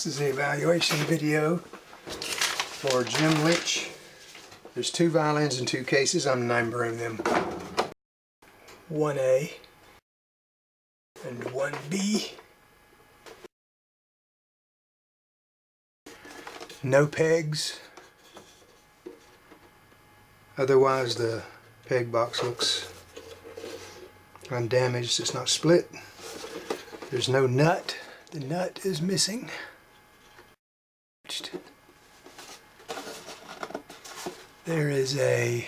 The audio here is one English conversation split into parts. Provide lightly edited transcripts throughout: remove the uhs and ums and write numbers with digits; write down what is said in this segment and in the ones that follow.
This is the evaluation video for Jim Lynch. There's 2 violins and 2 cases. I'm numbering them 1A and 1B. No pegs. Otherwise the peg box looks undamaged. It's not split. There's no nut. The nut is missing. There is a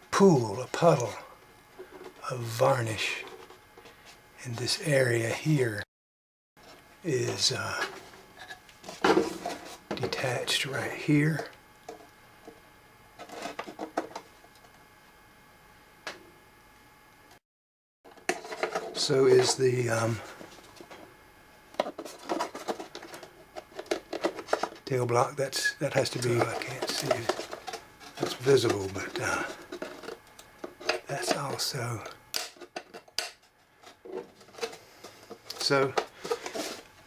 pool, a puddle of varnish, and this area here is detached right here. So is the tail block. That has to be, I can't see it. That's visible, but that's also. So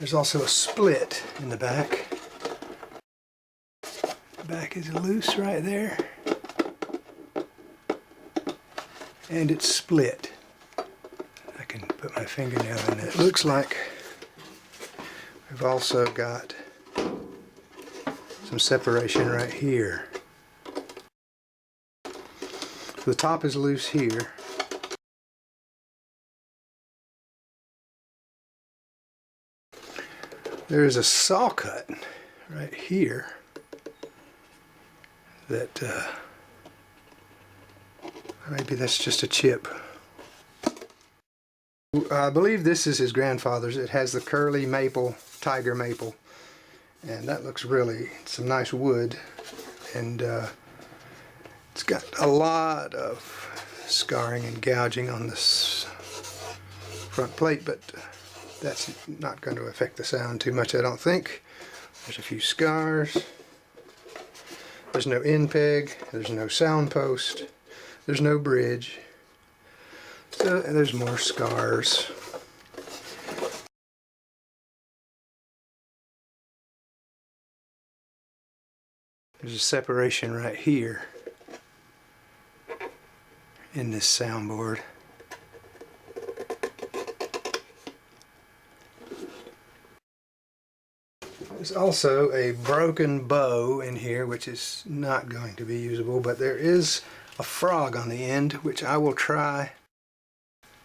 there's also a split in the back. The back is loose right there, and it's split. I can put my fingernail in it. It looks like we've also got some separation right here. The top is loose here. There is a saw cut right here that maybe that's just a chip. I believe this is his grandfather's. It has the curly maple, tiger maple, and that looks really some nice wood, and it's got a lot of scarring and gouging on this front plate, but that's not going to affect the sound too much, I don't think. There's a few scars. There's no end peg. There's no sound post. There's no bridge. So there's more scars. There's a separation right here in this soundboard. There's also a broken bow in here, which is not going to be usable, but there is a frog on the end, which I will try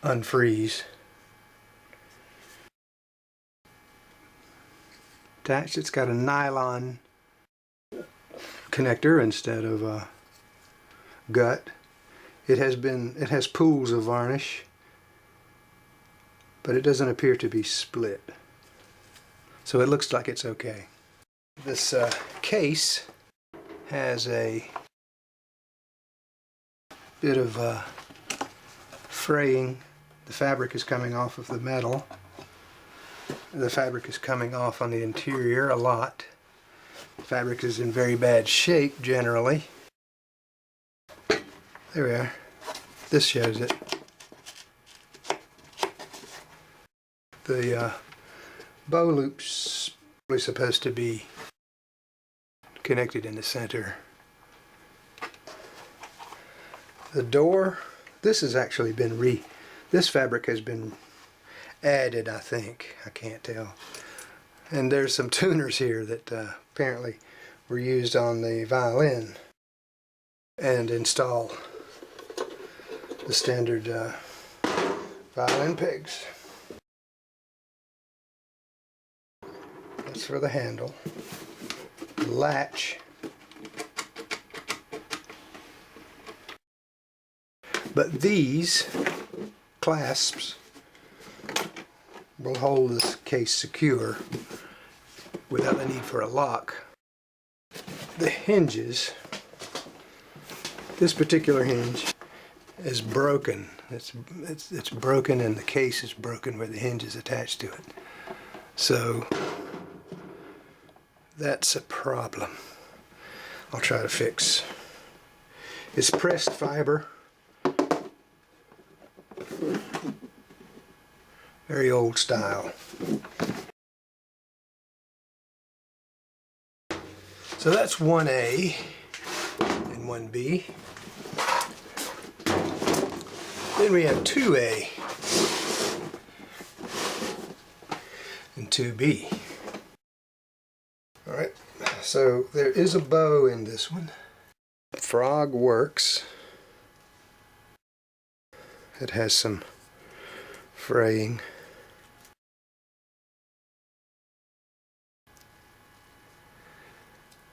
unfreeze. Attached, it's got a nylon connector instead of a gut. It has pools of varnish, but it doesn't appear to be split. So it looks like it's okay. This case has a bit of fraying. The fabric is coming off of the metal. The fabric is coming off on the interior a lot. The fabric is in very bad shape generally. There we are. This shows it. The bow loop's probably supposed to be connected in the center. The door, this has actually been this fabric has been added, I think. I can't tell. And there's some tuners here that apparently were used on the violin and install the standard violin pegs. That's for the handle. The latch. But these clasps will hold this case secure without the need for a lock. The hinges, this particular hinge is broken. It's broken, and the case is broken where the hinge is attached to it. So that's a problem. I'll try to fix. It's pressed fiber. Very old style. So that's 1A and 1B. Then we have 2A and 2B. Alright, so there is a bow in this one. Frog works. It has some fraying.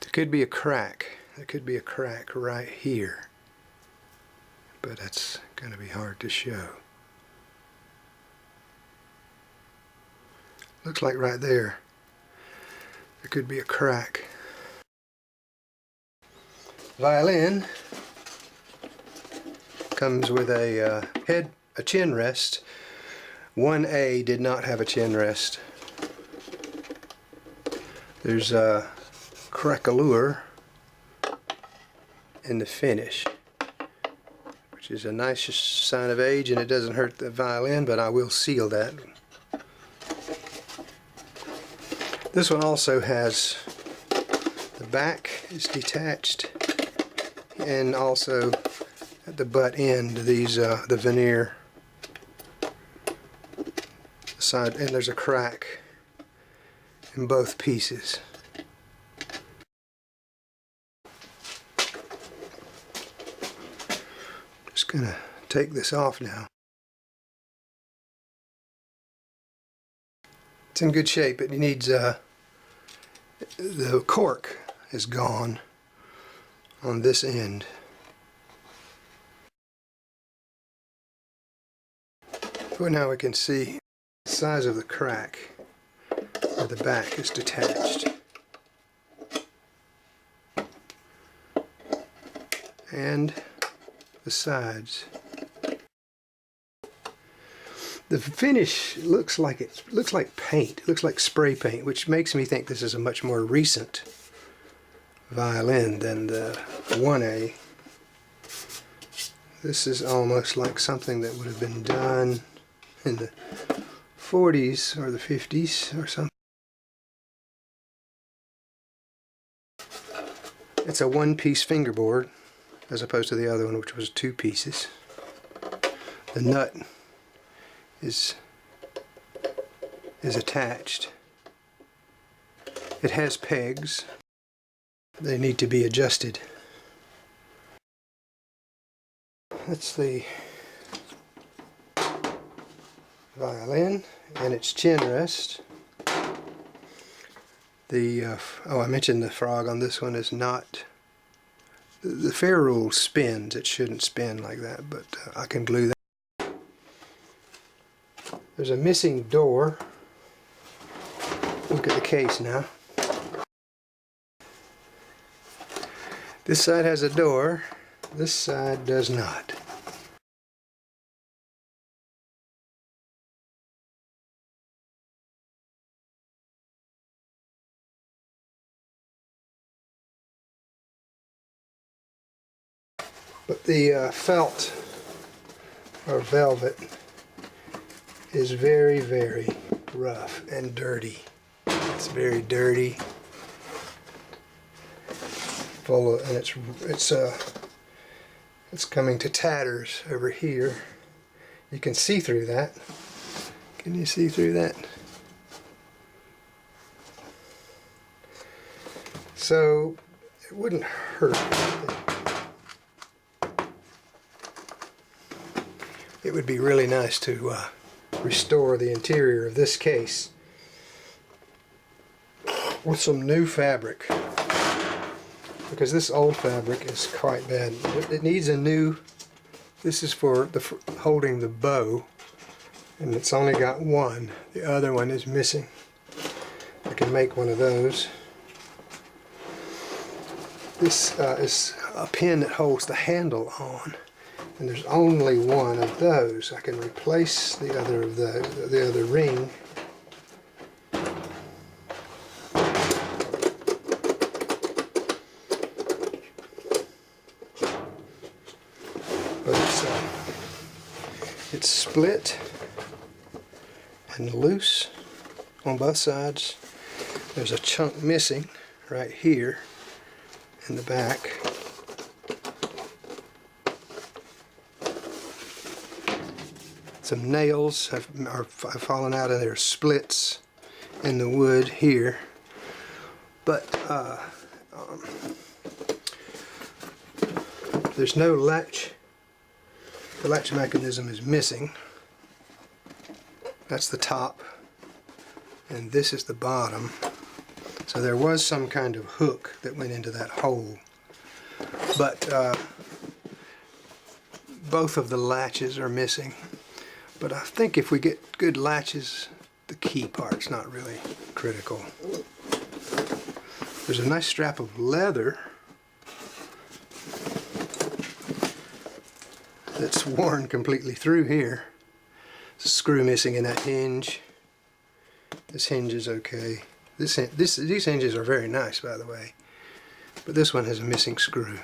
There could be a crack. There could be a crack right here. But that's going to be hard to show. Looks like right there. There could be a crack. Violin comes with a chin rest. 1A did not have a chin rest. There's a craquelure in the finish, which is a nice sign of age, and it doesn't hurt the violin, but I will seal that. This one also has, the back is detached, and also at the butt end, these the veneer side, and there's a crack in both pieces. Just gonna take this off now. It's in good shape. It needs the cork is gone on this end. But now we can see the size of the crack where the back is detached. And the sides. The finish looks like paint. It looks like spray paint, which makes me think this is a much more recent violin than the 1A. This is almost like something that would have been done in the 40s or the 50s or something. It's a one-piece fingerboard as opposed to the other one, which was 2 pieces. The nut is attached. It has pegs. They need to be adjusted. That's the violin and its chin rest. The I mentioned the frog on this one is not. The fair rule spins. It shouldn't spin like that, but I can glue that. There's a missing door. Look at the case now. This side has a door. This side does not. But the felt or velvet is very, very rough and dirty. It's very dirty, full of, and it's coming to tatters over here. You can see through that. Can you see through that? So it wouldn't hurt. It would be really nice to restore the interior of this case with some new fabric, because this old fabric is quite bad. It needs a new. This is for holding the bow, and it's only got one. The other one is missing. I can make one of those. This is a pin that holds the handle on, and there's only one of those. I can replace the other of the other ring. But it's split and loose on both sides. There's a chunk missing right here, in the back. Some nails have fallen out of their splits in the wood here, but there's no latch. The latch mechanism is missing. That's the top, and this is the bottom. So there was some kind of hook that went into that hole, but both of the latches are missing. But I think if we get good latches, the key part's not really critical. There's a nice strap of leather that's worn completely through here. There's a screw missing in that hinge. This hinge is okay. These hinges are very nice, by the way, but this one has a missing screw.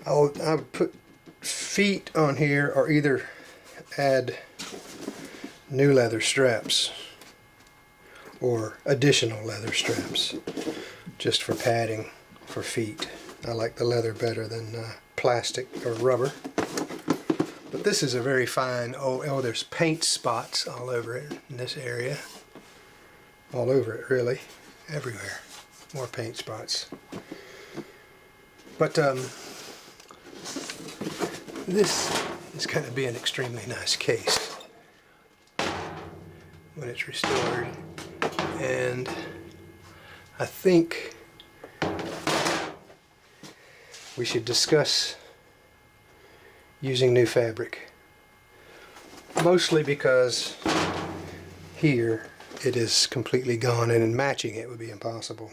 I would put feet on here, or either add new leather straps or additional leather straps just for padding for feet. I like the leather better than plastic or rubber. But this is a very fine, oh, there's paint spots all over it in this area. All over it, really. Everywhere. More paint spots. But this is going to be an extremely nice case when it's restored. And I think we should discuss using new fabric. Mostly because here it is completely gone, and matching it would be impossible.